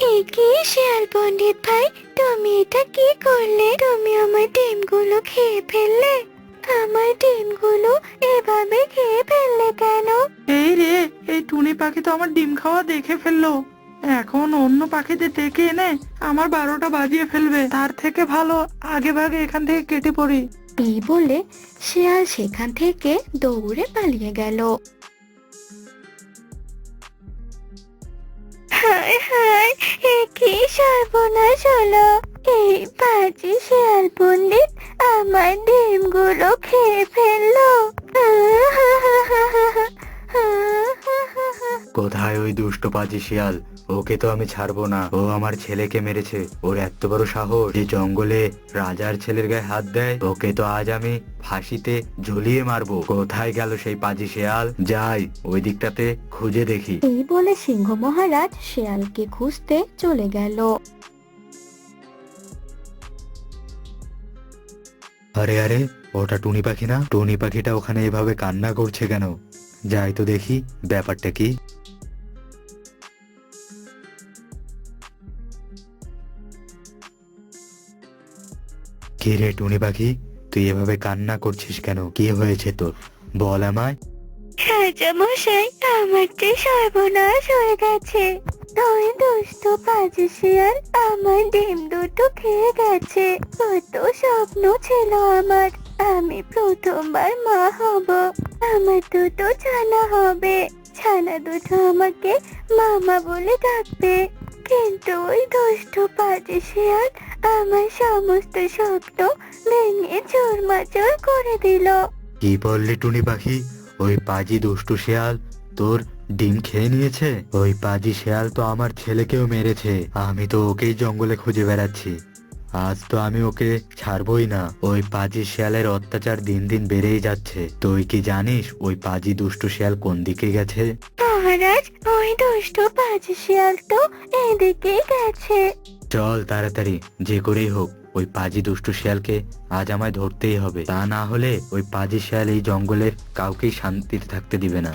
এ কি শিয়াল পণ্ডিত ভাই, তুমি এটা কি করলে? তুমি আমার ডিমগুলো খেয়ে ফেললে। আমার ডিমগুলো এভাবে খেয়ে ফেললে কেন? এই রে, এই টুনি পাখি তো আমার ডিম খাওয়া দেখে ফেললো। এখন অন্য পাখিদের ডেকে এনে আমার 12টা বাজিয়ে ফেলবে। তার থেকে ভালো আগে ভাগে এখান থেকে কেটে পড়ি। এই বলে শিয়াল সেখান থেকে দৌড়ে পালিয়ে গেল। হায় হায়, এ কি সর্বনাশ হলো! এই পাজি শিয়াল পণ্ডিত আমার ডিমগুলো খেয়ে ফেললো। কোথায় ওই দুষ্ট পাজি শিয়াল? ওকে তো আমি ছাড়বো না। ও আমার ছেলেকে মেরেছে। ওর এত বড় সাহস যে জঙ্গলে রাজার ছেলের গায়ে হাত দেয়। ওকে তো আজ আমি ফাঁসিতে ঝুলিয়ে মারবো। কোথায় গেল সেই পাজি শিয়াল? যাই ওই দিকটাতে খুঁজে দেখি। এই বলে সিংহ মহারাজ শিয়ালকে খুঁজতে চলে গেল। আরে আরে, ওটা টুনি পাখি না? টুনি পাখিটা ওখানে এভাবে কান্না করছে কেন? যাই তো দেখি ব্যাপারটা কি। কে রে টুনি পাখি, তুই এভাবে কান্না করছিস কেন? কি হয়েছে তোর? বল আমায়। রাজা মশাই, আমার যে সর্বনাশ হয়ে গেছে। ওই দুষ্টু পাজি শিয়াল আমার ডিম দুটো খেয়ে গেছে। কত স্বপ্ন ছিল আমার, আমি প্রথমবার মা হব। আমার দুটো ছানা হবে। ছানা দুটো আমাকে মামা বলে ডাকবে। কিন্তু ওই দুষ্টু পাজি শিয়াল আমার সমস্ত স্বপ্ন ভেঙে চুরমাচুর করে দিল। কি বললি টুনি পাখি? ওই পাজি দুষ্টু শিয়াল তোর ডিম খেয়ে নিয়েছে? ওই পাজি শিয়াল তো আমার ছেলেকেও মেরেছে। আমি তো ওকেই জঙ্গলে খুঁজে বেড়াচ্ছি। আজ তো আমি ওকে ছাড়বই না। ওই পাজি শিয়ালের অত্যাচার দিন দিন বেড়েই যাচ্ছে। তুই কি জানিস ওই পাজি দুষ্টু শিয়াল কোন দিকে গেছে? মহারাজ, ওই দুষ্ট পাজি শিয়াল তো এদিকেই গেছে। চল তাড়াতাড়ি, যে করেই হোক ওই পাজি দুষ্টু শিয়ালকে আজ আমায় ধরতেই হবে। তা না হলে ওই পাজি শিয়াল এই জঙ্গলের কাউকেই শান্তিতে থাকতে দিবে না।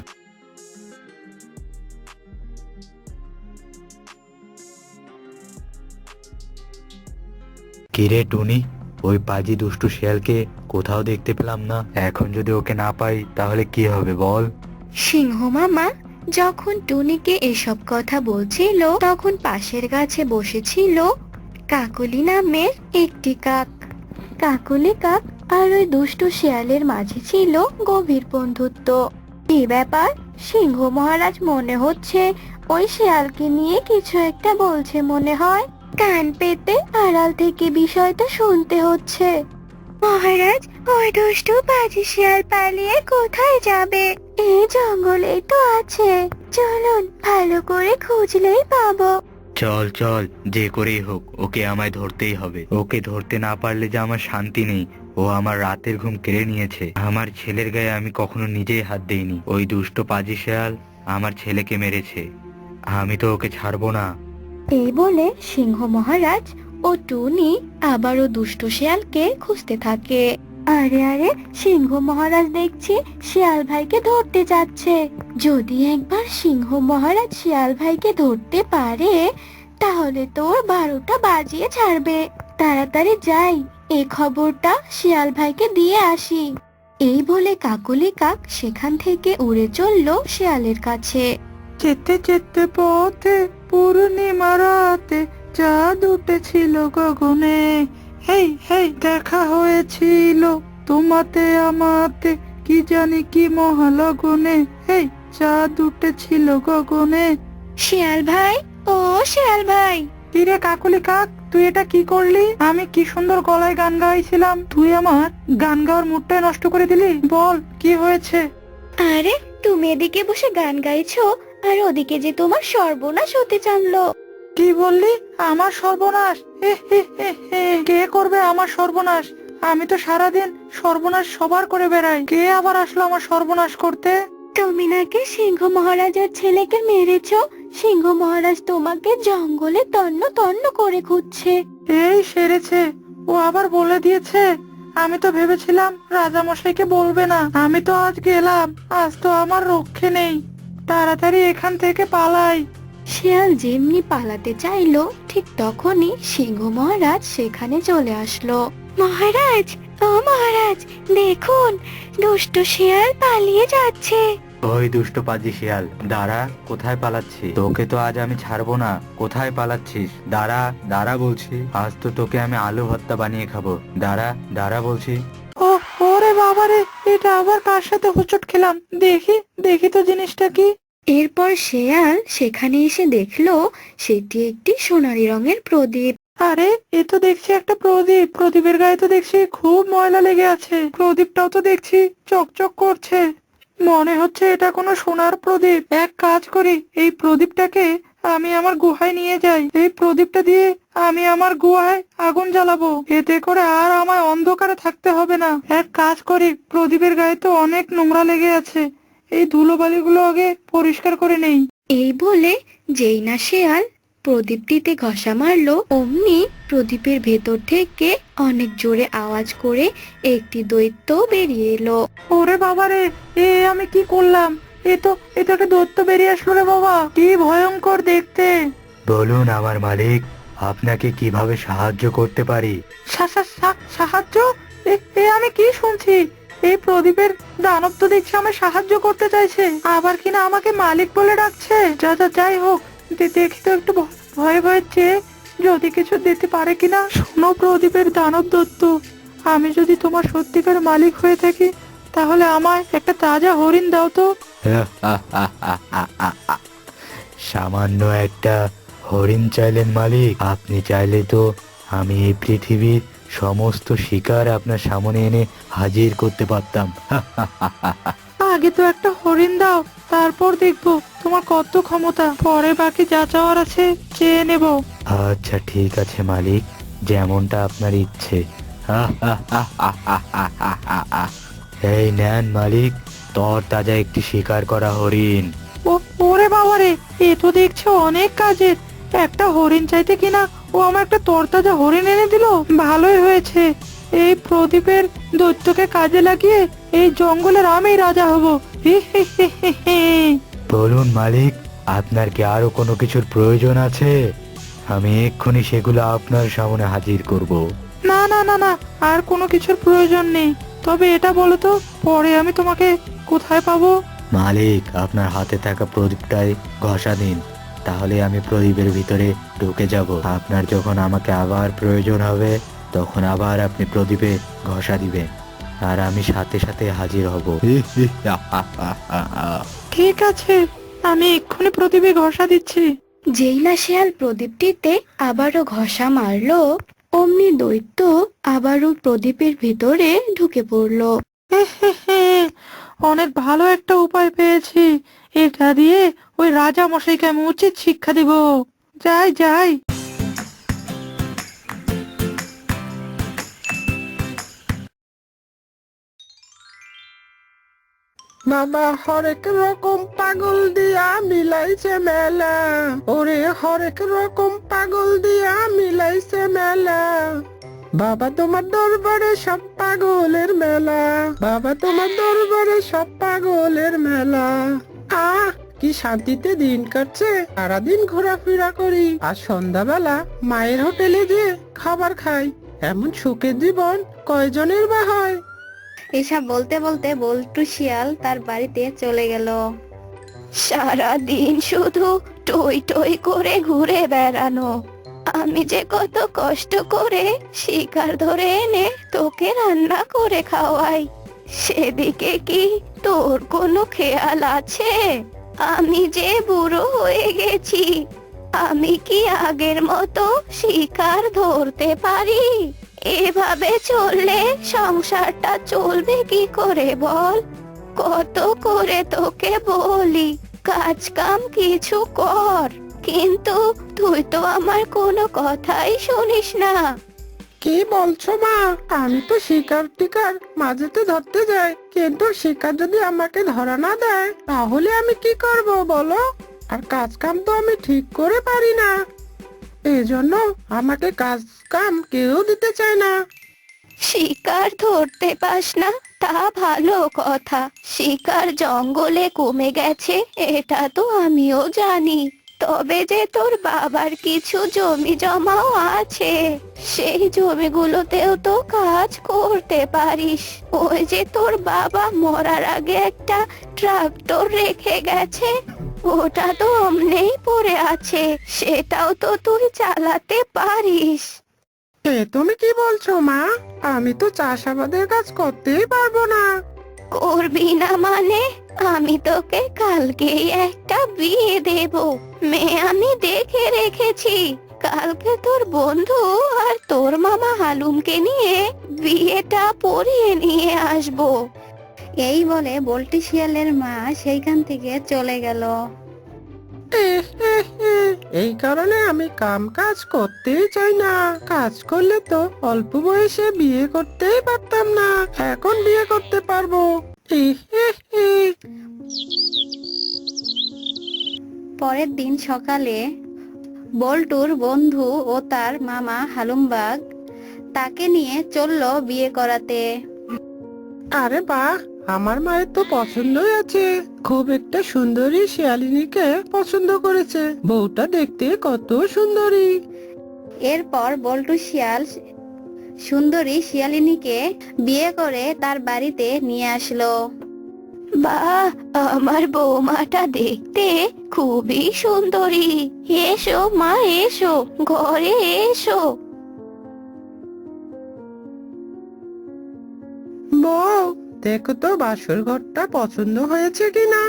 কিরে টুনি, ওই পাজি দুষ্টু শিয়ালকে কোথাও দেখতে পেলাম না। এখন যদি ওকে না পাই তাহলে কি হবে বল? সিংহ মামা যখন টুনিকে এসব কথা বলছিল, তখন পাশের গাছে বসেছিল কাকলি নামের একটি কাক। কাকলি কাক আর ওই দুষ্টু শিয়ালের মাঝে ছিল গভীর বন্ধুত্ব। এই ব্যাপার সিংহ মহারাজ মনে হচ্ছে ওই শিয়ালকে নিয়ে কিছু একটা বলছে মনে হয়। কান পেতে আড়াল থেকে বিষয়টা শুনতে হচ্ছে। মহারাজ, ওই দুষ্টু পাজি শিয়াল পালিয়ে কোথায় যাবে? এই জঙ্গলেই তো আছে। চলুন, ভালো করে খুঁজলেই পাবো। চল চল, যে করেই হোক ওকে আমায় ধরতেই হবে। ওকে ধরতে না পারলে যে আমার শান্তি নেই। ও আমার রাতের ঘুম কেড়ে নিয়েছে। আমার ছেলের গায়ে আমি কখনো নিজেই হাত দেইনি। ওই দুষ্ট পাজি শিয়াল আমার ছেলেকে মেরেছে। আমি তো ওকে ছাড়বো না। এই বলে সিংহ মহারাজ ও টুনি আবারও দুষ্ট শিয়ালকে খুঁজতে থাকে। আরে আরে, সিংহ মহারাজ দেখছি শিয়াল ভাইকে ধরতে যাচ্ছে। যদি একবার সিংহ মহারাজ শিয়াল ভাইকে ধরতে পারে, তাহলে তোর 12টা বাজিয়ে ছাড়বে। তাড়াতাড়ি যাই, এই খবরটা শিয়াল ভাইকে দিয়ে আসি। এই বলে কাকলি কাক সেখান থেকে উড়ে চলল শিয়ালের কাছে। যেতে যেতে পথে পূর্ণিমা রাতে চাঁদ উঠেছিল গগনে। হেই হেই, দেখা হয়েছিল তোমাতে আমাতে, কি জানি কি মহালগনে। হেই, চাঁদ উঠেছিল গগনে। শিয়াল ভাই, ও শিয়াল ভাই! কিরে কাকলি কাক, তুই এটা কি করলি? আমি কি সুন্দর গলায় গান গাইছিলাম, তুই আমার গান গাওয়ার মুডটাই নষ্ট করে দিলি। বল কি হয়েছে? আরে, তুমি এদিকে বসে গান গাইছো আর ওদিকে যে তোমার সর্বনাশ হতে জানলো। কি বললি? আমার সর্বনাশ? হে হে হে হে, কে করবে আমার সর্বনাশ? আমি তো সারাদিন সর্বনাশ সবার করে বেড়াই। কে আবার আসলো আমার সর্বনাশ করতে? তুমি নাকি সিংহ মহারাজের ছেলেকে মেরেছো। সিংহ মহারাজ তোমাকে জঙ্গলে তন্ন তন্ন করে খুঁজছে। এই সেরেছে, ও আবার বলে দিয়েছে। আমি তো ভেবেছিলাম রাজামশাইকে বলবে না। আমি তো আজ গেলাম, আজ তো আমার রক্ষে নেই। তাড়াতাড়ি এখান থেকে পালাই। শিয়াল যেমনি পালাতে চাইলো ঠিক তখনই সিংহ মহারাজ সেখানে চলে আসলো। মহারাজ, ও মহারাজ, দেখুন দুষ্ট শিয়াল পালিয়ে যাচ্ছে। ওই দুষ্ট পাজি শিয়াল, দাঁড়া, কোথায় পালাচ্ছিস? তোকে তো আজ আমি ছাড়বো না। কোথায় পালাচ্ছিস? দাঁড়া, দাঁড়া বলছি। আজ তো তোকে আমি আলু ভর্তা বানিয়ে খাবো। দাঁড়া, দাঁড়া বলছি। ও, ওরে বাবারে, এটা আবার কার সাথে হোঁচট খেলাম? দেখি দেখি তো জিনিসটা কি। এরপর শিয়াল সেখানে এসে দেখলো সেটি একটি সোনালী রঙের প্রদীপ। আরে, এ তো দেখছি একটা প্রদীপ। প্রদীপের গায়ে তো দেখছি খুব ময়লা লেগে আছে। প্রদীপটাও তো দেখছি চকচক করছে। মনে হচ্ছে এটা কোনো সোনার প্রদীপ। এক কাজ করি, এই প্রদীপটাকে আমি আমার গুহায় নিয়ে যাই। এই প্রদীপটা দিয়ে আমি আমার গুহায় আগুন জ্বালাবো। এতে করে আর আমায় অন্ধকারে থাকতে হবে না। এক কাজ করি, প্রদীপের গায়ে তো অনেক নোংরা লেগে আছে, এই ধুলোবালিগুলো আগে পরিষ্কার করে নেই। এই বলে যেই না শিয়াল প্রদীপটিতে ঘষা মারলো, অমনি প্রদীপের ভেতর থেকে অনেক জোরে আওয়াজ করে একটি দৈত্য বেরিয়ে এলো। ওরে বাবারে, এ আমি কি করলাম? এ তো একটা দৈত্য বেরিয়ে আসলো রে বাবা, কি ভয়ঙ্কর দেখতে। বলুন আমার মালিক, আপনাকে কিভাবে সাহায্য করতে পারি? সাহায্য? এ আমি কি শুনছি? এই প্রদীপের দানব তো দেখছি আমায় সাহায্য করতে চাইছে, আবার কিনা আমাকে মালিক বলে ডাকছে। যাই হোক, দেখি তো একটু ভয়ে ভয়ে চেয়ে যদি কিছু দিতে পারে কিনা। শোনো প্রদীপের দানব দত্ত, আমি যদি তোমার সত্যিকার মালিক হয়ে থাকি তাহলে আমায় একটা তাজা হরিণ দাও তো। সামান্য একটা হরিণ চাইলেন মালিক? আপনি চাইলে তো আমি এই পৃথিবীর সমস্ত শিকার আপনার সামনে এনে হাজির করতে পারতাম। আগে তো একটা হরিণ দাও, তারপর দেখবো তোমার কত ক্ষমতা। পরে বাকি যা চাওয়ার আছে চেয়ে নেব। আচ্ছা ঠিক আছে মালিক, যেমনটা আপনার ইচ্ছে। এই নেন মালিক, তর তাজা একটি শিকার করা হরিণ। ওরে বাবারে, এ তো দেখছি অনেক কাজের। একটা হরিণ চাইতে কিনা ও আমার একটা তরতাজা হরিণ এনে দিল। ভালোই হয়েছে, এই প্রদীপের দৈত্যকে কাজে লাগিয়ে এই জঙ্গলের আমি রাজা হব। হি হি হি হি হি। বলুন মালিক, আপনার কি আরো কোনো কিছুর প্রয়োজন আছে? আমি এক্ষুনি সেগুলো আপনার সামনে হাজির করব। না না না না, আর কোনো কিছুর প্রয়োজন নেই। তবে এটা বলো তো, পরে আমি তোমাকে কোথায় পাবো? মালিক, আপনার হাতে থাকা প্রদীপটায় ঘষা দিন, তাহলে আমি প্রদীপের ভিতরে ঢুকে যাব। আপনার যখন আমাকে আবার প্রয়োজন হবে তখন আবার আপনি প্রদীপে ঘষা দিবেন, আর আমি সাথে সাথে হাজির হব। ঠিক আছে, আমি এক্ষুনি প্রদীপে ঘষা দিচ্ছি। যেই না শিয়াল প্রদীপটিতে আবারও ঘষা মারলো, অমনি দৈত্য আবারও প্রদীপের ভিতরে ঢুকে পড়লো। অনেক ভালো একটা উপায় পেয়েছি। এটা দিয়ে ওই রাজা মশাইকে আমি উচিত শিক্ষা দিব। যাই যাই। বাবা হরেক রকম পাগল দিয়া মিলাইছে মেলা, ওরে হরেক রকম পাগল দিয়া মিলাইছে মেলা। বাবা তোমার দরবারে সব পাগলের মেলা, বাবা তোমার দরবারে সব পাগলের মেলা। আহ, কি শান্তিতে দিন কাটছে। সারাদিন ঘোরাফেরা করি আর সন্ধ্যাবেলা মায়ের হোটেলে যে খাবার খাই। এমন সুখের জীবন কয়জনের বা হয়? এসব বলতে বলতে বল্টু শিয়াল তার বাড়িতে চলে গেল। সারা দিন শুধু টই টই করে ঘুরে বেড়ানো, আমি যে কত কষ্ট করে শিকার ধরে এনে তোকে রান্না করে খাওয়াই, সেদিকে কি তোর কোনো খেয়াল আছে? আমি যে বুড়ো হয়ে গেছি, আমি কি আগের মতো শিকার ধরতে পারি? এভাবে চললে সংসারটা চলবে কি করে বল? কত করে তোকে বলি কাজ কাম কিছু কর, কিন্তু তুই তো আমার কোনো কথাই শুনিস না। কি বলছো মা? আমি তো শিকার টিকার মাঝেতে ধরতে যাই, কিন্তু শিকার যদি আমাকে ধরা না দেয় তাহলে আমি কি করব বলো? আর কাজ কাম তো আমি ঠিক করে পারি না, এজন্য আমাকে কাজ কাম কেউ দিতে চায় না। শিকার ধরতে পাস না তা ভালো কথা, শিকার জঙ্গলে কমে গেছে এটা তো আমিও জানি, তবে যে তোর বাবার কিছু জমি জমাও আছে, সেই জমিগুলোতেও তো কাজ করতে পারিস। ওই যে তোর বাবা মরার আগে একটা ট্রাক্টর রেখে গেছে, ওটা তো অমনেই পড়ে আছে, সেটাও তো তুই চালাতে পারিস। এ তুমি কি বলছো মা? আমি তো চাষাবাদের কাজ করতেই পারবো না। করবি না মানে? আমি তোকে কালকেই একটা বিয়ে দেব। মেয়ে আমি দেখে রেখেছি। কালকে তোর বন্ধু আর তোর মামা হালুমকে নিয়ে বিয়েটা পড়িয়ে নিয়ে আসবো। এই বলে বল্টি শিয়ালের মা সেইখান থেকে চলে গেল। এই কারণে আমি কাজ করতেই চাই না। কাজ করলে তো অল্প বয়সে বিয়ে করতেই পারতাম না, এখন বিয়ে করতে পারবো। পরের দিন সকালে বল্টুর বন্ধু ও তার মামা হালুমবাগ তাকে নিয়ে চলল বিয়ে করাতে। আরে বাহ, আমার মায়ের তো পছন্দই আছে। খুব একটা সুন্দরী শিয়ালিনীকে পছন্দ করেছে। বউটা দেখতে কত সুন্দরী। এরপর বল্টু শিয়াল সুন্দরী শিয়ালিনীকে বিয়ে করে তার বাড়িতে নিয়ে আসলো। বাহ, আমার বৌমাটা দেখতে খুবই সুন্দরী। এসো মা, এসো, ঘরে এসো। বউ, দেখো তো বাসর ঘরটা পছন্দ হয়েছে কিনা।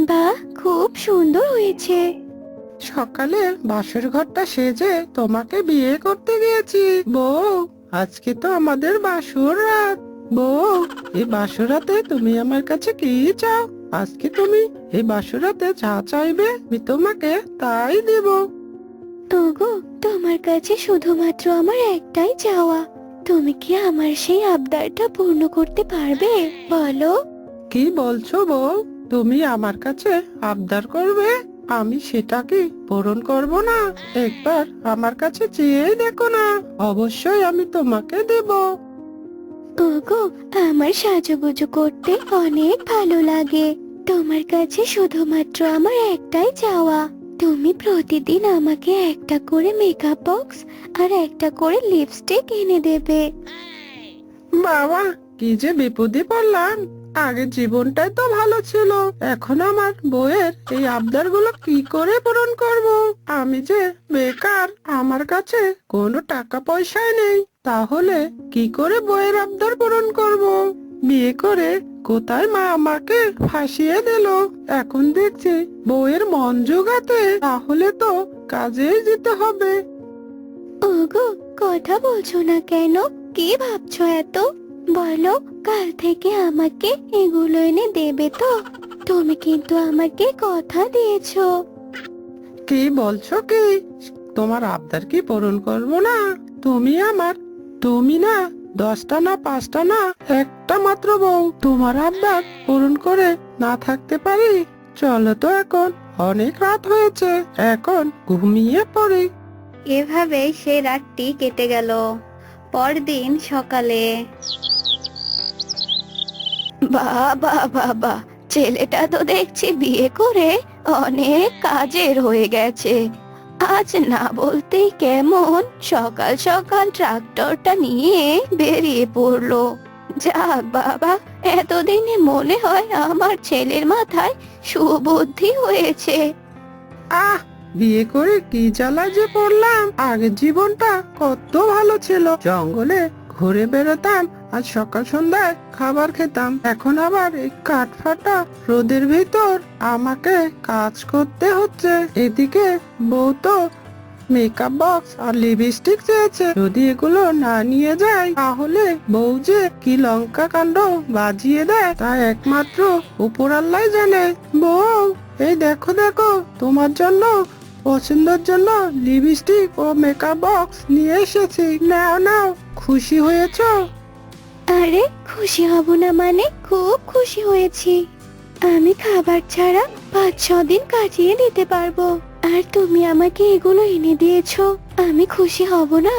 বাহ, খুব সুন্দর হয়েছে। সকালে বাসর ঘরটা সেজে তোমাকে বিয়ে করতে গিয়েছি। বউ, আজকে তো আমাদের বাসর রাত। বউ, এই বাসর রাতে তুমি আমার কাছে কি চাও? আজকে তুমি এই বাসর রাতে যা চাইবে আমি তোমাকে তাই দেব। ওগো, তোমার কাছে শুধুমাত্র আমার একটাই চাওয়া। তুমি কি আমার সেই আবদারটা পূর্ণ করতে পারবে? বলো। কি বলছো বউ? তুমি আমার কাছে আবদার করবে? আমি সেটা কি পূরণ করব না? একবার আমার কাছে চেয়ে দেখো না, অবশ্যই আমি তোমাকে দেব। ওগো, আমার সাজুগুজু করতে অনেক ভালো লাগে। তোমার কাছে শুধুমাত্র আমার একটাই চাওয়া। তুমি প্রতিদিন আমাকে একটা করে মেকআপ বক্স আর একটা করে লিপস্টিক এনে দেবে। বাবা, কি যে বিপদে পড়লাম। আগের জীবনটাই তো ভালো ছিল, এখন আমার বউয়ের এই আবদারগুলো কি করে পূরণ করব? আমি যে বেকার, আমার কাছে কোনো টাকা পয়সাই নেই। তাহলে কি করে বউয়ের আবদার পূরণ করব? বিয়ে করে কোথায় মা আমাকে ফাঁসিয়ে দিল। এখন দেখছি বউয়ের মন জোগাতে, তাহলে তো কাজেই যেতে হবে। ওগো, কথা বলছো না কেন? কি ভাবছো এত? বলো, কাল থেকে আমাকে এগুলো এনে দেবে তো? তুমি কিন্তু আমাকে কথা দিয়েছো। কি বলছো কি? তোমার আবদার কি পূরণ করবো না? তুমি না 10টা না 5টা না, একটা মাত্র বউ। তোমার আবদার পূরণ করে না থাকতে পারি? চলো তো, এখন অনেক রাত হয়েছে, এখন ঘুমিয়ে পড়ি। এভাবেই সে রাতটি কেটে গেল। পরদিন সকালে, বাবা বাবা, ছেলেটা তো দেখছি বিয়ে করে অনেক কাজের হয়ে গেছে। আজ না বলতেই কেমন সকাল সকাল ট্রাক্টরটা নিয়ে বেরিয়ে পড়লো। যাক বাবা, এতদিনে মনে হয় আমার ছেলের মাথায় সুবুদ্ধি হয়েছে। আহ, বিয়ে করে কি জ্বালা যে পড়লাম। আগের জীবনটা কত ভালো ছিল। জঙ্গলে ঘুরে বেড়াতাম, আজ সকাল সন্ধ্যায় খাবার খেতাম। এখন আবার এই কাঠ ফাটা রোদের ভিতর আমাকে কাজ করতে হচ্ছে। এদিকে বউ তো মেকআপ বক্স আর লিপস্টিক চেয়েছে। যদি এগুলো না নিয়ে যায়, তাহলে বউ যে কি লঙ্কা কাণ্ড বাজিয়ে দেয় তা একমাত্র উপরাল্লাই জানে। বউ, এই দেখো দেখো, তোমার জন্য পছন্দের জন্য লিপস্টিক ও মেকআপ বক্স নিয়ে এসেছি। নাও নাও, খুশি হয়েছো? আরে, খুশি হব না মানে? খুব খুশি হয়েছি। আমি খাবার ছাড়া 5-6 দিন কাটিয়ে দিতে পারবো। আর তুমি আমাকে এগুলো এনে দিয়েছো, আমি খুশি হব না?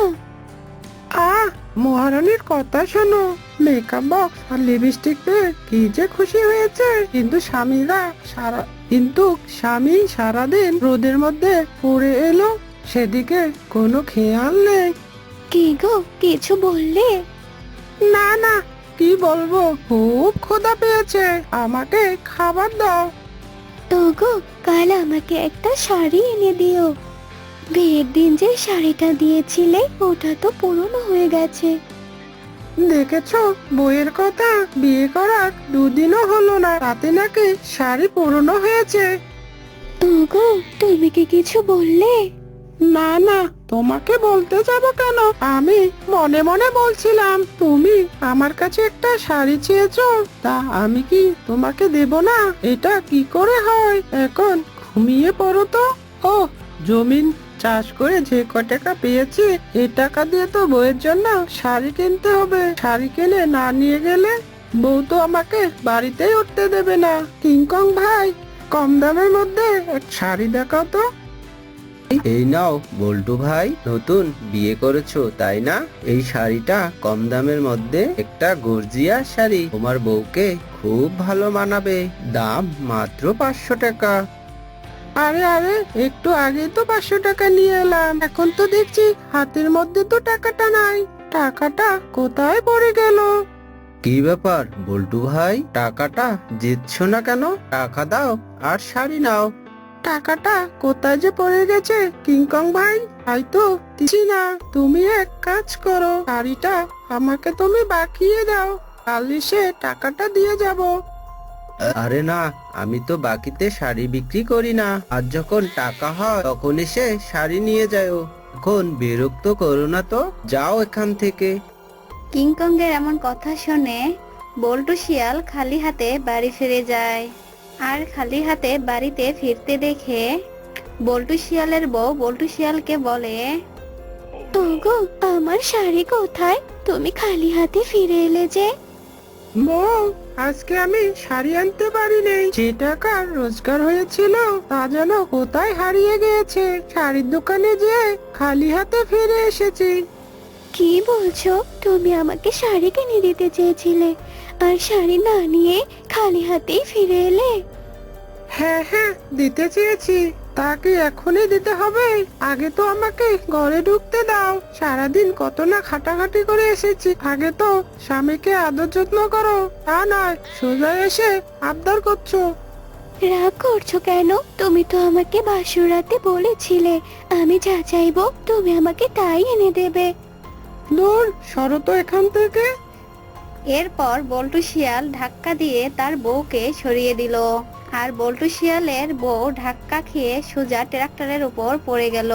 আহ, মহারানীর কথা শোনো, মেকআপ বক্স আর লিপস্টিক পেয়ে কি যে খুশি হয়েছে। কিন্তু স্বামী সারাদিন রোদের মধ্যে পড়ে এলো, সেদিকে কোনো খেয়াল নেই। কি গো, কিছু বললে? না না, কি বলবো, খুব ক্ষুধা পেয়েছে, আমাকে খাবার দাও। ওগো, কাল আমাকে একটা শাড়ি এনে দিও। বিয়ের দিন যে শাড়িটা দিয়েছিলে ওটা তো পুরনো হয়ে গেছে। দেখেছো, বইয়ের কথা, বিয়ে করার দুদিনও হলো না, তাতে নাকি শাড়ি পুরনো হয়েছে। ওগো, তুমি কি কিছু বললে? না না, তোমাকে বলতে যাব কেন, আমি মনে মনে বলছিলাম তুমি আমার কাছে একটা শাড়ি চেয়েছো, তা আমি কি তোমাকে দেব না? এটা কি করে হয়? এখন ঘুমিয়ে পড়ো তো। ও, জমিন চাষ করে যে ক টাকা পেয়েছি, এই টাকা দিয়ে তো বউয়ের জন্য শাড়ি কিনতে হবে। শাড়ি কিনে না নিয়ে গেলে বউ তো আমাকে বাড়িতেই উঠতে দেবে না। কিংকং ভাই, কম দামের মধ্যে এক শাড়ি দেখাও তো। এই নাও বল্টু ভাই, নতুন বিয়ে করেছো তাই না? এই শাড়িটা কম দামের মধ্যে একটা গর্জিয়াস শাড়ি, তোমার বউকে খুব ভালো মানাবে। দাম মাত্র 500 টাকা। আরে আরে, একটু আগেই তো 500 টাকা নিয়ে এলাম, এখন তো দেখছি হাতের মধ্যে তো টাকাটা নাই। টাকাটা কোথায় পড়ে গেল? কি ব্যাপার বল্টু ভাই, টাকাটা দিচ্ছ না কেন? টাকা দাও আর শাড়ি নাও। টাকাটা কোথায় যে পড়ে গেছে কিংকং ভাই, তাই তো দিচ্ছি না। তুমি এক কাজ করো, শাড়িটা আমাকে তুমি বাকিয়ে দাও, কাল এসে টাকাটা দিয়ে যাব। আরে না, আমি তো বাকিতে শাড়ি বিক্রি করি না। আর যখন টাকা হয় তখন এসে শাড়ি নিয়ে যাও। এখন বিরক্ত করো না তো, যাও এখান থেকে। কিংকংয়ের এমন কথা শুনে বল্টু শিয়াল খালি হাতে বাড়ি ফিরে যায়। আর খালি হাতে বাড়িতে ফিরতে দেখে বল্টু শিয়ালের বউ বল্টু শিয়ালকে বলে, ওগো, আমার শাড়ি কোথায়? তুমি খালি হাতে ফিরে এলে যে? বউ, আজকে আমি শাড়ি আনতে পারিনি, যে টাকা রোজগার হয়েছিল তা যেন কোথায় হারিয়ে গিয়েছে। শাড়ির দোকানে যেয়ে খালি হাতে ফিরে এসেছি। কি বলছো? তুমি আমাকে শাড়ি কিনে দিতে চেয়েছিলে আর শাড়ি না নিয়ে খালি হাতেই ফিরে এলে? হ্যাঁ হ্যাঁ, দিতে চেয়েছি, তাকে এখনই দিতে হবে। আগে তো আমাকে ঘরে ঢুকতে দাও, সারাদিন কত না খাটাখাটি করে এসেছি। আগে তো স্বামীকে আদর যত্ন করো, তা নয় সোজা এসে আবদার করছো। রাগ করছো কেন? তুমি তো আমাকে বাসর রাতে বলেছিলে আমি যা চাইবো তুমি আমাকে তাই এনে দেবে। দূর সরো তো এখান থেকে। এরপর বল্টু শিয়াল ধাক্কা দিয়ে তার বউকে সরিয়ে দিল। আর বল্টু শিয়ালের বউ ধাক্কা খেয়ে সোজা ট্রাক্টরের উপর পড়ে গেল।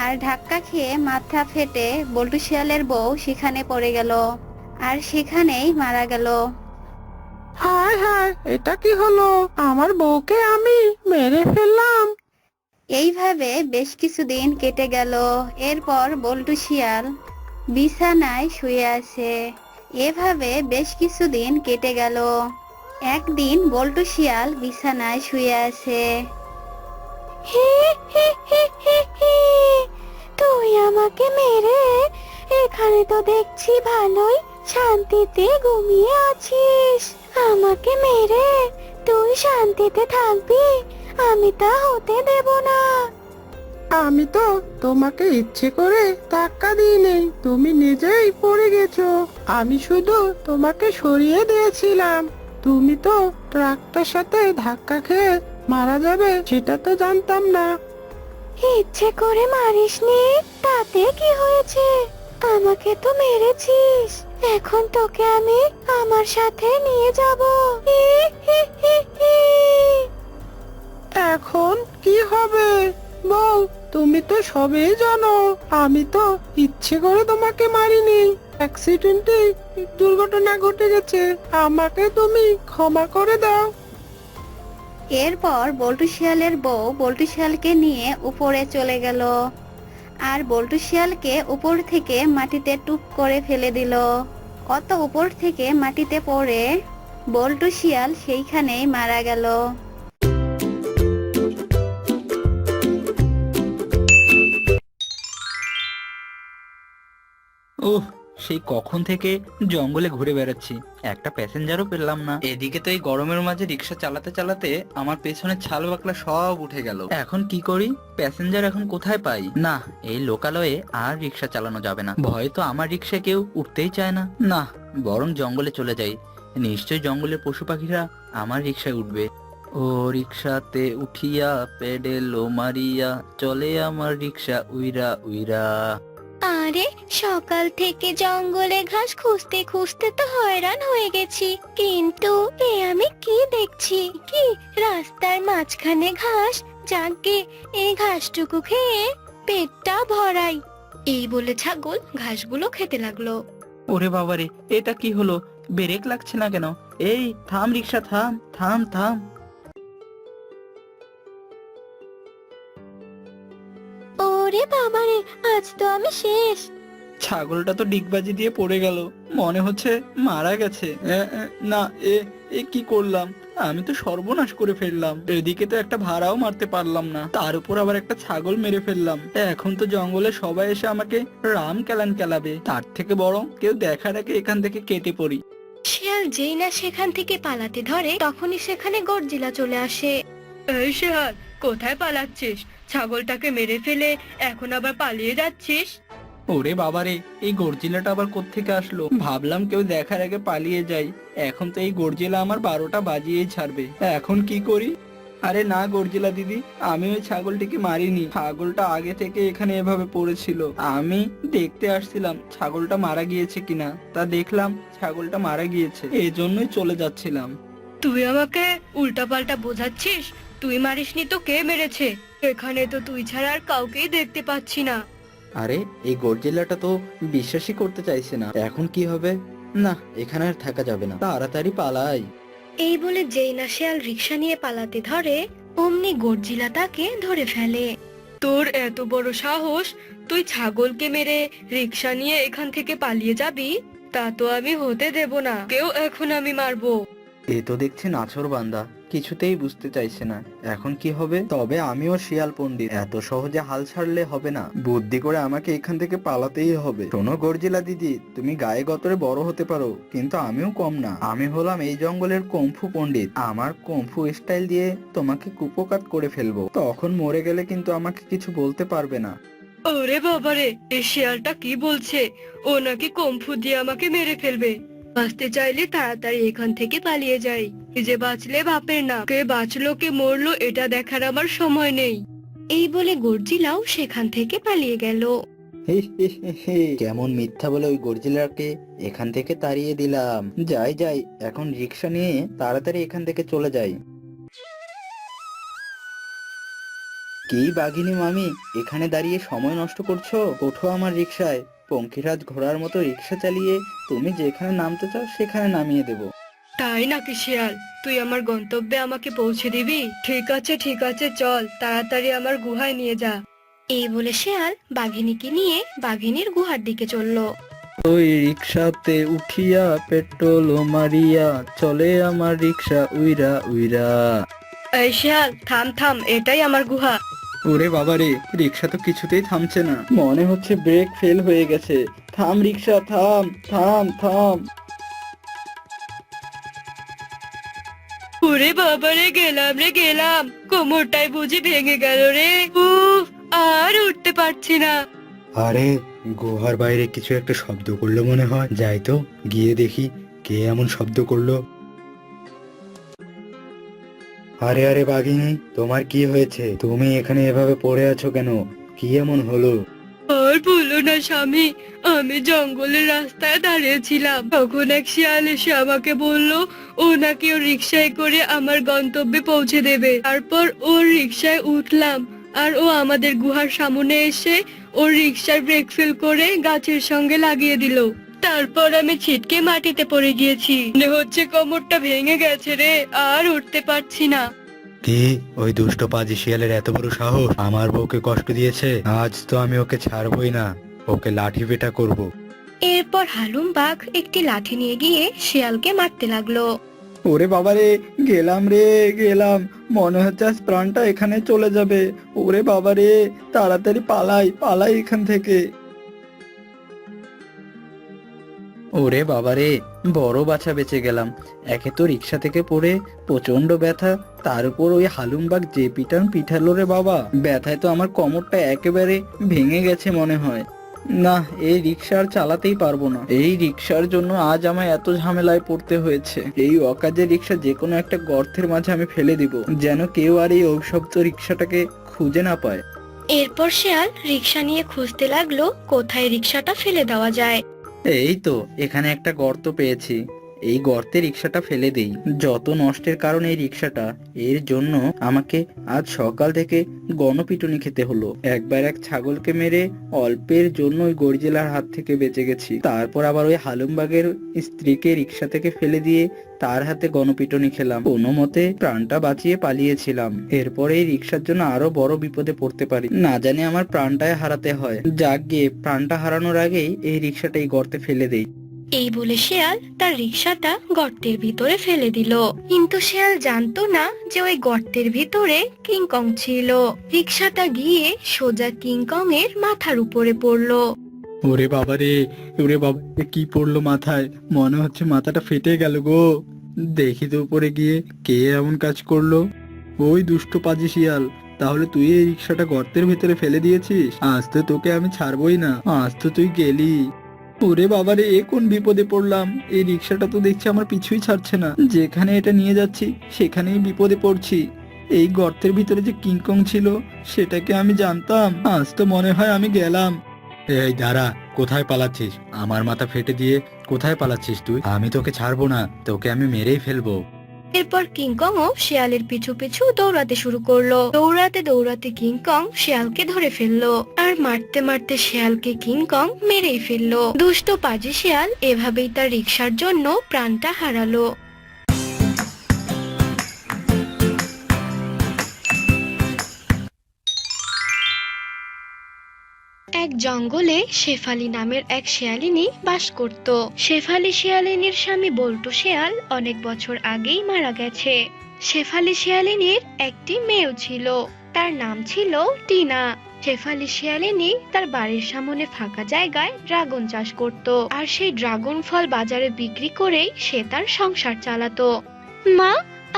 আর ধাক্কা খেয়ে মাথা ফেটে বল্টু শিয়ালের বউ সেখানে পড়ে গেল আর সেখানেই মারা গেল। হায় হায়, এটা কি হলো? আমার বউকে আমি মেরে ফেললাম। এইভাবে বেশ কিছুদিন কেটে গেল। এরপর বল্টু শিয়াল বিছানায় শুয়ে আছে। এভাবে বেশ কিছুদিন কেটে গেল। একদিন বল্টু শিয়াল বিছানায় শুয়ে আছে। হি হি হি হি হি, তুই আমাকে মেরে এখানে তো দেখছি ভালোই শান্তিতে ঘুমিয়ে আছিস। আমাকে মেরে তুই শান্তিতে থাকবি? আমি তা হতে দেব না। আমি তো তোমাকে ইচ্ছে করে ধাক্কা দিইনি, তুমি নিজেই পড়ে গেছো। আমি শুধু তোমাকে সরিয়ে দিয়েছিলাম। তুমি তো ট্রাকটার সাথে ধাক্কা খেয়ে মারা যাবে সেটা তো জানতাম না। ইচ্ছে করে মারিসনি, তাতে কি হয়েছে? আমাকে তো মেরেছিস, এখন তোকে আমি আমার সাথে নিয়ে যাব। হি হি হি হি। এখন কি হবে? বউ, তুমি তো সবই জানো, আমি তো ইচ্ছে করে তোমাকে মারিনি, অ্যাক্সিডেন্টে দুর্ঘটনা ঘটে গেছে, আমাকে তুমি ক্ষমা করে দাও। এরপর বল্টু শিয়ালের বউ বল্টু শিয়ালকে নিয়ে উপরে চলে গেল আর বল্টু শিয়ালকে উপর থেকে মাটিতে টুপ করে ফেলে দিল। অত উপর থেকে মাটিতে পড়ে বল্টু শিয়াল সেইখানেই মারা গেল। ওহ, সেই কখন থেকে জঙ্গলে ঘুরে বেড়াচ্ছি, একটা প্যাসেঞ্জারও পেলাম না। এদিকে তো এই গরমের মাঝে রিক্সা চালাতে চালাতে আমার পেছনে ছাল বাকলা সব উঠে গেল। এখন কি করি? প্যাসেঞ্জার এখন কোথায় পাই? না, এই লোকালয়ে আর রিক্সা চালানো যাবে না। ভয়ে তো আমার রিক্সা কেউ উঠতেই চায় না। না, বরং জঙ্গলে চলে যাই। নিশ্চয়ই জঙ্গলের পশু পাখিরা আমার রিক্সায় উঠবে। ও রিক্সাতে উঠিয়া পেডেলো মারিয়া চলে আমার রিক্সা উইরা উইরা। আরে সকাল থেকে জঙ্গলে ঘাস খুঁজতে খুঁজতে তো হয়রান হয়ে গেছি, কিন্তু আমি কি দেখছি? কি রাস্তার মাঝখানে ঘাস, যাকে এই ঘাসটুকু খেয়ে পেটটা ভরাই। এই বলে ছাগল ঘাসগুলো খেতে লাগলো। ওরে বাবারে, এটা কি হলো? ব্রেক লাগছে না কেন? এই থাম রিক্সা, থাম থাম থাম। ওরে বাবারে, আজ তো আমি শেষ। ছাগলটা তো ডিগবাজি দিয়ে পড়ে গেল, মনে হচ্ছে মারা গেছে। না, এ এ কি করলাম? আমি তো সর্বনাশ করে ফেললাম। এদিকে তো একটা ভাড়াও মারতে পারলাম না, তার উপর আবার একটা ছাগল মেরে ফেললাম। এখন তো জঙ্গলে সবাই এসে আমাকে রাম কেলান কেলাবে। তার থেকে বরং কেউ দেখার আগে এখান থেকে কেটে পড়ি। শিয়াল যেই না সেখান থেকে পালাতে ধরে, তখনই সেখানে গর্জিলা চলে আসে। এই শিয়াল, কোথায় পালাচ্ছিস? ছাগলটাকে মেরে ফেলে এখন আবার পালিয়ে যাচ্ছিস? ওরে বাবারে, এই গর্জিলাটা আবার কোত্থেকে আসলো? ভাবলাম কেউ দেখার আগে পালিয়ে যাই, এখন তো এই গর্জিলা আমার 12টা বাজিয়েই ছাড়বে। এখন কি করি? আরে না গর্জিলা দিদি, আমি ওই ছাগলটিকে মারিনি। ছাগলটা আগে থেকে এখানে এভাবে পড়েছিল। আমি দেখতে আসছিলাম ছাগলটা মারা গিয়েছে কিনা। তা দেখলাম ছাগলটা মারা গিয়েছে, এই জন্যই চলে যাচ্ছিলাম। তুই আমাকে উল্টাপাল্টা বোঝাচ্ছিস? তুই মারিসনি তো কে মেরেছে? এখানে তো তুই ছাড়া আর কাউকেই দেখতে পাচ্ছি না। আরে এই গর্জিলাটা তো বিশ্বাসই করতে চাইছে না। এখন কি হবে? না, এখানে আর থাকা যাবে না, তাড়াতাড়ি পালাই। এই বলে যেই না শিয়াল রিক্সা নিয়ে পালাতে ধরে, অমনি গর্জিলা তাকে ধরে ফেলে। তোর এত বড় সাহস, তুই ছাগলকে মেরে রিক্সা নিয়ে এখান থেকে পালিয়ে যাবি? তা তো আমি হতে দেব না। কেউ এখন আমি মারবো। এ তো দেখছি নাছর বান্দা, কিছুতেই বুঝতে চাইছে না এখন কি হবে। তবে আমিও শিয়াল পণ্ডিত, এত সহজে হাল ছাড়লে হবে না। বুদ্ধি করে আমাকে এখান থেকে পালাতেই হবে। শোনো গর্জিলা দিদি, তুমি গায়ে গতরে বড় হতে পারো, কিন্তু আমিও কম না। আমি হলাম এই জঙ্গলের কুম্ফু পণ্ডিত। আমার কুম্ফু স্টাইল দিয়ে তোমাকে কুপোকাত করে ফেলবো। তখন মরে গেলে কিন্তু আমাকে কিছু বলতে পারবে না। ওরে বাবারে, এই শিয়ালটা কি বলছে? ও নাকি কম্ফু দিয়ে আমাকে মেরে ফেলবে। বাঁচতে চাইলে তাড়াতাড়ি এখান থেকে পালিয়ে যাই। যে বাঁচলে বাপের না, কে বাঁচলো কে মরলো এটা দেখার আমার সময় নেই। এই বলে গর্জিলাও সেখান থেকে পালিয়ে গেল। কেমন মিথ্যা বলে ওই গর্জিলাকে এখান থেকে তাড়িয়ে দিলাম। যাই যাই, এখন রিক্সা নিয়ে তাড়াতাড়ি এখান থেকে চলে যাই। কি বাঘিনী মামি, এখানে দাঁড়িয়ে সময় নষ্ট করছো? ওঠো আমার রিক্সায়। পঙ্খিরাজ ঘোড়ার মতো রিক্সা চালিয়ে তুমি যেখানে নামতে চাও সেখানে নামিয়ে দেব। তাই নাকি শিয়াল? তুই আমার গন্তব্যে আমাকে পৌঁছে দিবি? ঠিক আছে ঠিক আছে, চল তাড়াতাড়ি আমার গুহায় নিয়ে যা। এই বলে শিয়াল বাঘিনীকে নিয়ে বাঘিনীর গুহার দিকে চললো। ওই রিক্সাতে উঠিয়া পেট্রোল মারিয়া চলে আমার রিক্সা উইরা উইরা। এই শিয়াল, থাম থাম, এটাই আমার গুহা। ওরে বাবারে, রিক্সা তো কিছুতেই থামছে না, মনে হচ্ছে ব্রেক ফেল হয়ে গেছে। থাম রিক্সা, থাম থাম থাম। ওরে বাবারে, গেলাম রে গেলাম, কোমরটাই বুঝি ভেঙে গেল রে। উফ, আর উঠতে পারছি না। আরে গুহার বাইরে কিছু একটা শব্দ করলো মনে হয়, যাই তো গিয়ে দেখি কে এমন শব্দ করলো। আরে আরে বাঘিনী, তোমার কি হয়েছে? তুমি এখানে এভাবে পড়ে আছো কেন? কি এমন হলো? আর বলো না স্বামী, আমি জঙ্গলের রাস্তায় দাঁড়িয়েছিলাম, তখন এক শিয়াল এসে আমাকে বলল ও নাকি ওর রিক্সায় করে আমার গন্তব্যে পৌঁছে দেবে। তারপর ওর রিক্সায় উঠলাম, আর ও আমাদের গুহার সামনে এসে ওর রিক্সার ব্রেক ফেল করে গাছের সঙ্গে লাগিয়ে দিল। তারপর আমি ছিটকে মাটিতে পড়ে গিয়েছি। মনে হচ্ছে কোমরটা ভেঙে গেছে রে, আর উঠতে পারছি না। কি ওই দুষ্ট পাজি শিয়ালের এত বড় সাহস আমার বউকে কষ্ট দিয়েছে? আজ তো আমি ওকে ছাড়বই না, ওকে লাঠি পেটা করব। এরপর হালুম বাঘ একটি লাঠি নিয়ে গিয়ে শিয়ালকে মারতে লাগলো। ওরে বাবারে, গেলাম রে গেলাম, মনে হচ্ছে আজ প্রাণটা এখানে চলে যাবে। ওরে বাবারে, তাড়াতাড়ি পালাই পালাই এখান থেকে। ওরে বাবারে, বড় বাছা বেঁচে গেলাম। একে তো রিক্সা থেকে পড়ে প্রচন্ড ব্যথা, তার উপর ওই হালুমবাগ যে পিটান পিঠালো রে বাবা, ব্যথায় তো আমার কোমরটা একেবারে ভেঙে গেছে মনে হয়। না, এই রিক্সা আর চালাতেই পারবো না। এই রিক্সার জন্য আজ আমায় এত ঝামেলায় পড়তে হয়েছে। এই অকাজে রিক্সা যে কোনো একটা গর্তের মাঝে আমি ফেলে দিব, যেন কেউ আর এই অভিশপ্ত রিক্সাটাকে খুঁজে না পায়। এরপর শিয়াল রিক্সা নিয়ে খুঁজতে লাগলো কোথায় রিক্সাটা ফেলে দেওয়া যায়। এই তো এখানে একটা গর্ত পেয়েছি, এই গর্তে রিক্সাটা ফেলে দেই। যত নষ্টের কারণ এই রিক্সাটা, এর জন্য আমাকে আজ সকাল থেকে গণপিটুনি খেতে হলো। একবার এক ছাগলকে মেরে অল্পের জন্য ওই গরিজেলার হাত থেকে বেঁচে গেছি, তারপর আবার ওই হালুমবাগের স্ত্রীকে রিক্সা থেকে ফেলে দিয়ে তার হাতে গণপিটুনি খেলাম। কোনো মতে প্রাণটা বাঁচিয়ে পালিয়েছিলাম। এরপরে এই রিক্সার জন্য আরো বড় বিপদে পড়তে পারি, না জানি আমার প্রাণটাই হারাতে হয়। যাক গিয়ে প্রাণটা হারানোর আগেই এই রিক্সাটা এই গর্তে ফেলে দেই। এই বলে শিয়াল তার রিক্সাটা গর্তের ভিতরে ফেলে দিল। কিন্তু শিয়াল জানতো না যে ওই গর্তের ভিতরে কিংকং ছিল। রিক্সাটা গিয়ে সোজা কিংকং এর মাথার উপরে পড়লো। ওরে বাবারে, ওরে বাবা, কি পড়লো মাথায়? মনে হচ্ছে মাথাটা ফেটে গেল গো। দেখি তো উপরে গিয়ে কে এমন কাজ করলো। ওই দুষ্ট পাজি শিয়াল, তাহলে তুই এই রিক্সাটা গর্তের ভেতরে ফেলে দিয়েছিস? আজ তো তোকে আমি ছাড়বই না, আজ তো তুই গেলি। ওরে বাবারে, এ কোন বিপদে পড়লাম! এই রিক্সাটা তো দেখছি আমার পিছুই ছাড়ছে না, যেখানে এটা নিয়ে যাচ্ছি সেখানেই বিপদে পড়ছি। এই গর্তের ভিতরে যে কিংকং ছিল সেটাকে আমি জানতাম, আজ তো মনে হয় আমি গেলাম। এই দাঁড়া, কোথায় পালাচ্ছিস? আমার মাথা ফেটে দিয়ে কোথায় পালাচ্ছিস তুই? আমি তোকে ছাড়বো না, তোকে আমি মেরেই ফেলবো। এরপর কিংকং ও শিয়ালের পিছু পিছু দৌড়াতে শুরু করলো। দৌড়াতে দৌড়াতে কিংকং শিয়ালকে ধরে ফেললো, আর মারতে মারতে শিয়ালকে কিংকং মেরেই ফেললো। দুষ্ট পাজি শিয়াল এভাবেই তার রিক্সার জন্য প্রাণটা হারালো। এক জঙ্গলে শেফালি নামের এক শিয়ালিনী বাস করত। শেফালি শিয়ালিনীর স্বামী বল্টু শিয়াল অনেক বছর আগেই মারা গেছে। শেফালি শিয়ালিনীর একটি মেয়েও ছিল, তার নাম ছিল টিনা। শেফালি শিয়ালিনী তার বাড়ির সামনে ফাঁকা জায়গায় ড্রাগন চাষ করত, আর সেই ড্রাগন ফল বাজারে বিক্রি করেই সে তার সংসার চালাতো। মা,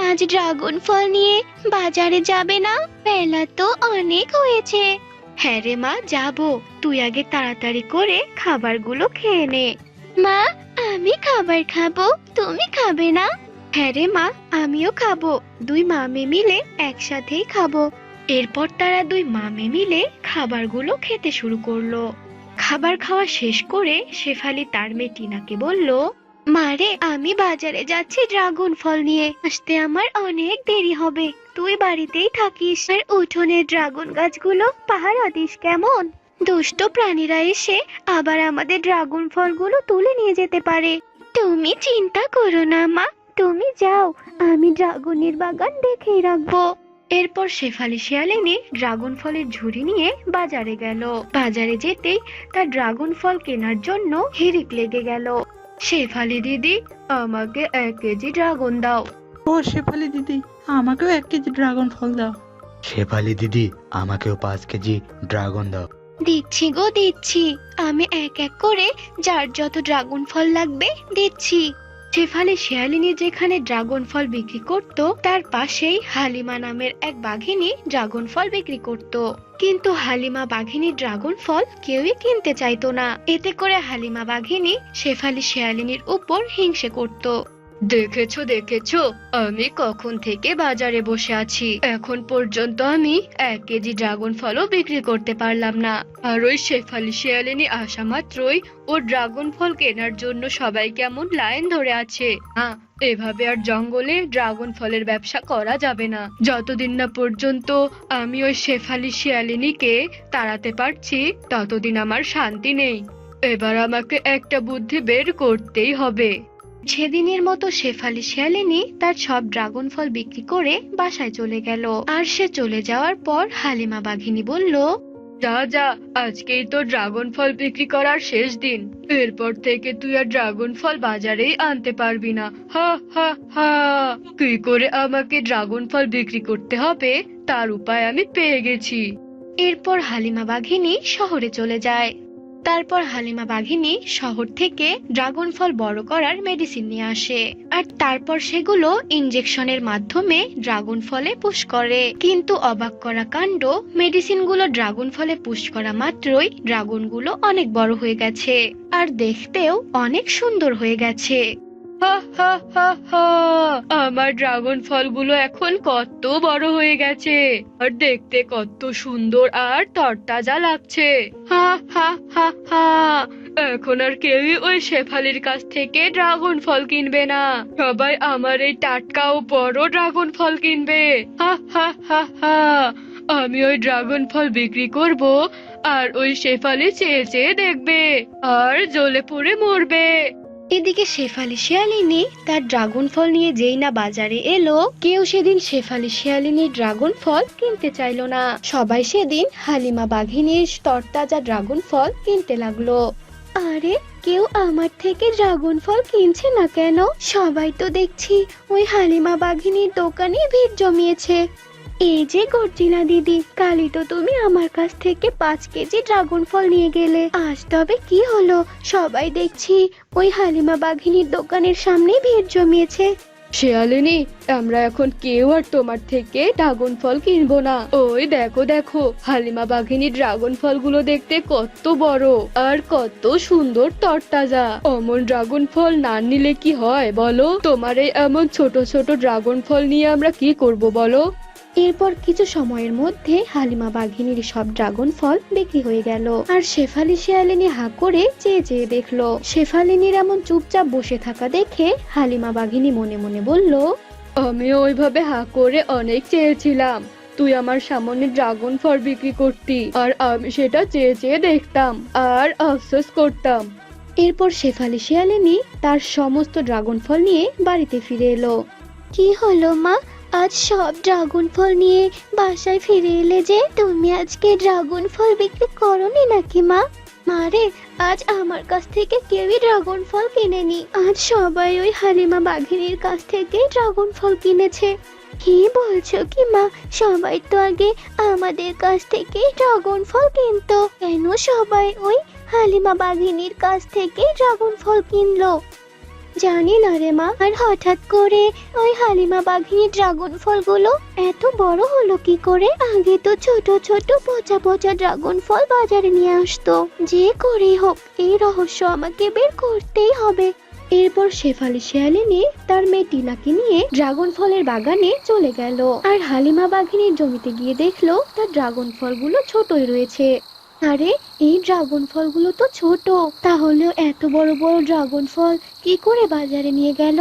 আজ ড্রাগন ফল নিয়ে বাজারে যাবে না? বেলা তো অনেক হয়েছে। হ্যাঁ রে মা, যাবো। তুই আগে তাড়াতাড়ি করে খাবারগুলো খেয়ে নে। মা, আমি খাবার খাবো, তুমি খাবে না? হ্যাঁ রে মা, আমিও খাবো। দুই মামে মিলে একসাথেই খাবো। এরপর তারা দুই মামে মিলে খাবারগুলো খেতে শুরু করলো। খাবার খাওয়া শেষ করে শেফালি তার মেয়ে টিনাকে বলল, মারে, আমি বাজারে যাচ্ছি ড্রাগন ফল নিয়ে আসতে, আমার অনেক দেরি হবে। তুই বাড়িতেই থাকিস, আর উঠোনের ড্রাগন গাছগুলো পাহারা দিস কেমন? দুষ্ট প্রাণীরা এসে আবার আমাদের ড্রাগন ফলগুলো তুলে নিয়ে যেতে পারে। তুমি চিন্তা করো না মা, তুমি যাও, আমি ড্রাগনের বাগান দেখেই রাখবো। এরপর শেফালি শিয়ালিনী ড্রাগন ফলের ঝুড়ি নিয়ে বাজারে গেল। বাজারে যেতেই তার ড্রাগন ফল কেনার জন্য হিড়িক লেগে গেল। শেফালি দিদি, আমাকে 1 কেজি ড্রাগন দাও। ও শেফালি দিদি, আমাকেও 1 কেজি ড্রাগন ফল দাও। শেফালি দিদি, আমাকেও 5 কেজি ড্রাগন দাও। দিচ্ছি গো, দিচ্ছি। আমি এক এক করে যার যত ড্রাগন ফল লাগবে দিচ্ছি। শেফালি শিয়ালিনী যেখানে ড্রাগন ফল বিক্রি করত, তার পাশেই হালিমা নামের এক বাঘিনী ড্রাগন ফল বিক্রি করত। কিন্তু হালিমা বাঘিনীর ড্রাগন ফল কেউই কিনতে চাইতো না। এতে করে হালিমা বাঘিনী শেফালি শিয়ালিনীর উপর হিংসে করত। দেখেছো দেখেছো, আমি কখন থেকে বাজারে বসে আছি, এখন পর্যন্ত আমি 1 কেজি ড্রাগন ফলও বিক্রি করতে পারলাম না। আর ওই শেফালি শিয়ালিনী আসা মাত্রই ও ড্রাগন ফল কেনার জন্য সবাই কেমন লাইন ধরে আছে। হ্যাঁ, এভাবে আর জঙ্গলে ড্রাগন ফলের ব্যবসা করা যাবে না। যতদিন না পর্যন্ত আমি ওই শেফালি শিয়ালিনীকে তাড়াতে পারছি, ততদিন আমার শান্তি নেই। এবার আমাকে একটা বুদ্ধি বের করতেই হবে। সেদিনের মতো শেফালি শিয়ালিনী তার সব ড্রাগন ফল বিক্রি করে বাসায় চলে গেল। আর সে চলে যাওয়ার পর হালিমা বাঘিনী বলল, যা যা, আজকেই তো ড্রাগন ফল বিক্রি করার শেষ দিন। এরপর থেকে তুই আর ড্রাগন ফল বাজারেই আনতে পারবি না। হা হা হা, কি করে আমাকে ড্রাগন ফল বিক্রি করতে হবে তার উপায় আমি পেয়ে গেছি। এরপর হালিমা বাঘিনী শহরে চলে যায়। তারপর হালিমা বাঘিনী শহর থেকে ড্রাগন ফল বড় করার মেডিসিন নিয়ে আসে, আর তারপর সেগুলো ইনজেকশনের মাধ্যমে ড্রাগন ফলে পুশ করে। কিন্তু অবাক করা কাণ্ড, মেডিসিনগুলো ড্রাগন ফলে পুশ করা মাত্রই ড্রাগনগুলো অনেক বড় হয়ে গেছে, আর দেখতেও অনেক সুন্দর হয়ে গেছে। হা হা হা হা, আমার ড্রাগন ফলগুলো এখন কত বড় হয়ে গেছে, আর দেখতে কত সুন্দর আর তরতাজা লাগছে। হা হা হা হা, এখন আর কেউই ওই শেফালির কাছ থেকে ড্রাগন ফল কিনবে না, সবাই আমার এই টাটকা ও বড় ড্রাগন ফল কিনবে। হা হা হা হা, আমি ওই ড্রাগন ফল বিক্রি করব, আর ওই শেফালি চেয়ে চেয়ে দেখবে আর জ্বলে পুড়ে মরবে। এদিকে শেফালি শিয়ালিনী তার ড্রাগন ফল নিয়ে যেই না বাজারে এলো, কেউ সেদিন শেফালি শিয়ালিনীর ড্রাগন ফল কিনতে চাইলো না। সবাই সেদিন হালিমা বাঘিনীর তরতাজা ড্রাগন ফল কিনতে লাগলো। আরে, কেউ আমার থেকে ড্রাগন ফল কিনছে না কেন? সবাই তো দেখছি ওই হালিমা বাঘিনীর দোকানে ভিড় জমিয়েছে। এই যে গর্জিনা দিদি, কালই তো তুমি আমার কাছ থেকে 5 কেজি ড্রাগন ফল নিয়ে গেলে, আজ তবে কি হলো? সবাই দেখছি ওই হালিমা বাঘিনীর দোকানের সামনে ভিড় জমিয়েছে। শিয়ালিনী, আমরা এখন কেউ আর তোমার থেকে ড্রাগন ফল কিনবো না। ওই দেখো দেখো, হালিমা বাঘিনীর ড্রাগন ফলগুলো দেখতে কত বড় আর কত সুন্দর তরতাজা। অমন ড্রাগন ফল না নিলে কি হয় বলো? তোমার এই এমন ছোট ছোট ড্রাগন ফল নিয়ে আমরা কি করব বলো? এরপর কিছু সময়ের মধ্যে হালিমা বাঘিনীর সব ড্রাগন ফল বিক্রি হয়ে গেল, আর শেফালি শিয়ালিনী হা করে চেয়ে চেয়ে দেখলো। শেফালিনীর এমন চুপচাপ বসে থাকা দেখে হালিমা বাঘিনী মনে মনে বলল, আমিও ওইভাবে হা করে অনেক চেয়েছিলাম তুই আমার সামনে ড্রাগন ফল বিক্রি করতি, আর আমি সেটা চেয়ে চেয়ে দেখতাম আর আফসোস করতাম। এরপর শেফালি শিয়ালিনী তার সমস্ত ড্রাগন ফল নিয়ে বাড়িতে ফিরে এলো। কি হলো মা, আজ সব ড্রাগন ফল নিয়ে বাসায় ফিরে এলে যে? তুমি আজকে ড্রাগন ফল বিক্রি করোনি নাকি মা? মারে, আজ আমার কাছ থেকে কেউই ড্রাগন ফল কিনেনি, আজ সবাই ওই হালিমা বাঘিনীর কাছ থেকে ড্রাগন ফল কিনেছে। কি বলছো কি মা? সবাই তো আগে আমাদের কাছ থেকে ড্রাগন ফল কিনতো, কেন সবাই ওই হালিমা বাঘিনীর কাছ থেকে ড্রাগন ফল কিনলো? জানি না রে মা, আর হঠাৎ করে ওই হালিমা বাঘিনীর ড্রাগন ফলগুলো এত বড় হলো কি করে? আগে তো ছোট ছোট পচা পচা ড্রাগন ফল বাজারে নিয়ে আসতো। যে করেই হোক এই রহস্য আমাকে বের করতেই হবে। এরপর শেফালি শিয়ালিনী তার মেয়ে টিনাকে নিয়ে ড্রাগন ফলের বাগানে চলে গেল, আর হালিমা বাঘিনীর জমিতে গিয়ে দেখলো তার ড্রাগন ফলগুলো ছোটই রয়েছে। আরে, এই ড্রাগন ফলগুলো তো ছোট, তাহলে এত বড় বড় ড্রাগন ফল কি করে বাজারে নিয়ে গেল?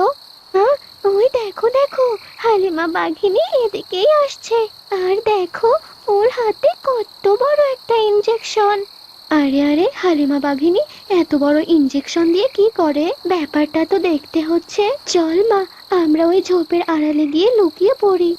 হ্যাঁ, ওই দেখো দেখো, হালিমা বাঘিনী এদিকেই আসছে, আর দেখো ওর হাতে কত বড় একটা ইনজেকশন। আরে আরে, হালিমা বাঘিনী এত বড় ইনজেকশন দিয়ে কি করে? ব্যাপারটা তো দেখতে হচ্ছে। চল মা, আমরা ওই ঝোপের আড়ালে গিয়ে লুকিয়ে পড়ি।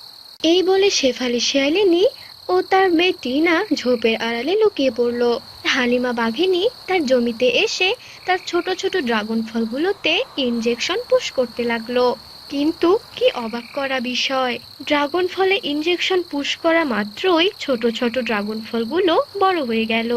এই বলে শেফালি শিয়ালিনী ও তার মেয়ে টিনা ঝোপের আড়ালে লুকিয়ে পড়লো। হালিমা বাঘিনী তার জমিতে এসে তার ছোট ছোট ড্রাগন ফলগুলোতে ইনজেকশন পুশ করতে লাগলো। কিন্তু কি অবাক করা বিষয়, ড্রাগন ফলে ইনজেকশন পুশ করা মাত্রই ছোট ছোট ড্রাগন ফলগুলো বড় হয়ে গেল।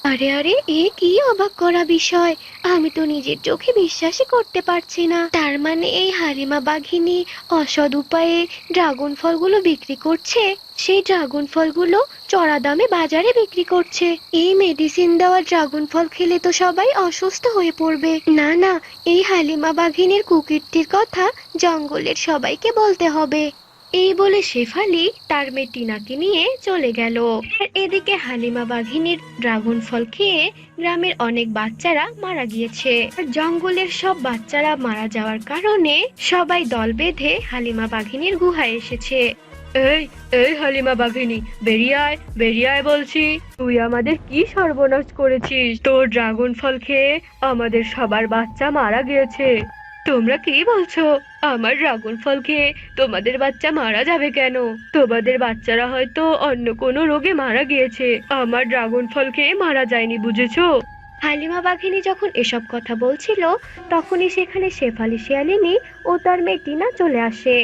আরে আরে, এ কি অবাক করা বিষয়! আমি তো নিজের চোখে বিশ্বাসই করতে পারছি না। তার মানে এই হালিমা বাঘিনী অসৎ উপায়ে ড্রাগন ফলগুলো বিক্রি করছে, সেই ড্রাগন ফলগুলো চড়া দামে বাজারে বিক্রি করছে। এই মেডিসিন দেওয়া ড্রাগন ফল খেলে তো সবাই অসুস্থ হয়ে পড়বে। না না, এই হালিমা বাঘিনীর কুকীর্তির কথা জঙ্গলের সবাইকে বলতে হবে। এই বলে শেফালি তার মেয়ে টিনাকে নিয়ে চলে গেল। আর এদিকে হালিমা বাঘিনীর ড্রাগন ফল খেয়ে গ্রামের অনেক বাচ্চারা মারা গিয়েছে। আর জঙ্গলের সব বাচ্চারা মারা যাওয়ার কারণে সবাই দল বেঁধে হালিমা বাঘিনীর গুহায় এসেছে। এই এই হালিমা বাঘিনী, বেরিয়ে আয় বলছি। তুই আমাদের কি সর্বনাশ করেছিস? তোর ড্রাগন ফল খেয়ে আমাদের সবার বাচ্চা মারা গিয়েছে। তোমরা কি বলছো? আমার ড্রাগন ফল খেয়ে তোমাদের বাচ্চা মারা যাবে কেন? তোমাদের বাচ্চারা হয়তো অন্য কোনো রোগে মারা গিয়েছে, আমার ড্রাগন ফল খেয়ে মারা যায়নি, বুঝেছো? হালিমা বাঘিনী যখন এসব কথা বলছিল, তখনই সেখানে শেফালি শিয়ালিনী ও তার মেয়ে টিনা চলে আসে।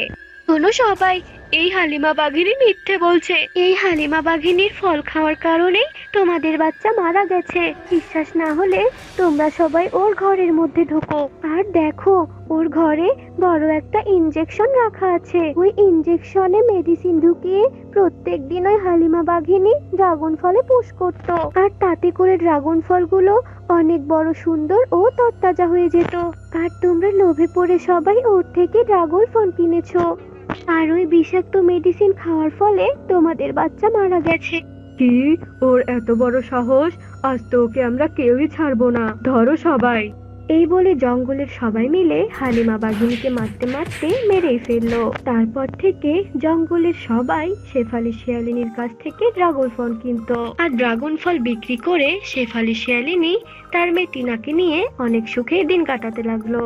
শোনো সবাই, এই হালিমা বাঘিনী মিথ্যে বলছে। এই হালিমা বাঘিনীর ফল খাওয়ার কারণে তোমাদের বাচ্চা মারা গেছে। বিশ্বাস না হলে তোমরা সবাই ওর ঘরের মধ্যে ঢোকো আর দেখো ওর ঘরে বড় একটা ইনজেকশন রাখা আছে। ওই ইনজেকশনে মেডিসিন ঢুকিয়ে প্রত্যেক দিন ওই হালিমা বাঘিনী ড্রাগন ফলে পুশ করতো, আর তাতে করে ড্রাগন ফলগুলো অনেক বড়, সুন্দর ও তরতাজা হয়ে যেত। আর তোমরা লোভে পড়ে সবাই ওর থেকে ড্রাগন ফল কিনেছো, আর ওই বিষাক্ত মেডিসিন খাওয়ার ফলে তোমাদের বাচ্চা মারা গেছে। কি, ওর এত বড় সাহস! আজ তো ওকে আমরা কেউই ছাড়বো না, ধরো সবাই। এই বলে জঙ্গলের সবাই মিলে হালিমা বাঘিনীকে মারতে মারতে মেরেই ফেললো। তারপর থেকে জঙ্গলের সবাই শেফালি শিয়ালিনীর কাছ থেকে ড্রাগন ফল কিনতো, আর ড্রাগন ফল বিক্রি করে শেফালি শিয়ালিনী তার মেয়ে টিনাকে নিয়ে অনেক সুখে দিন কাটাতে লাগলো।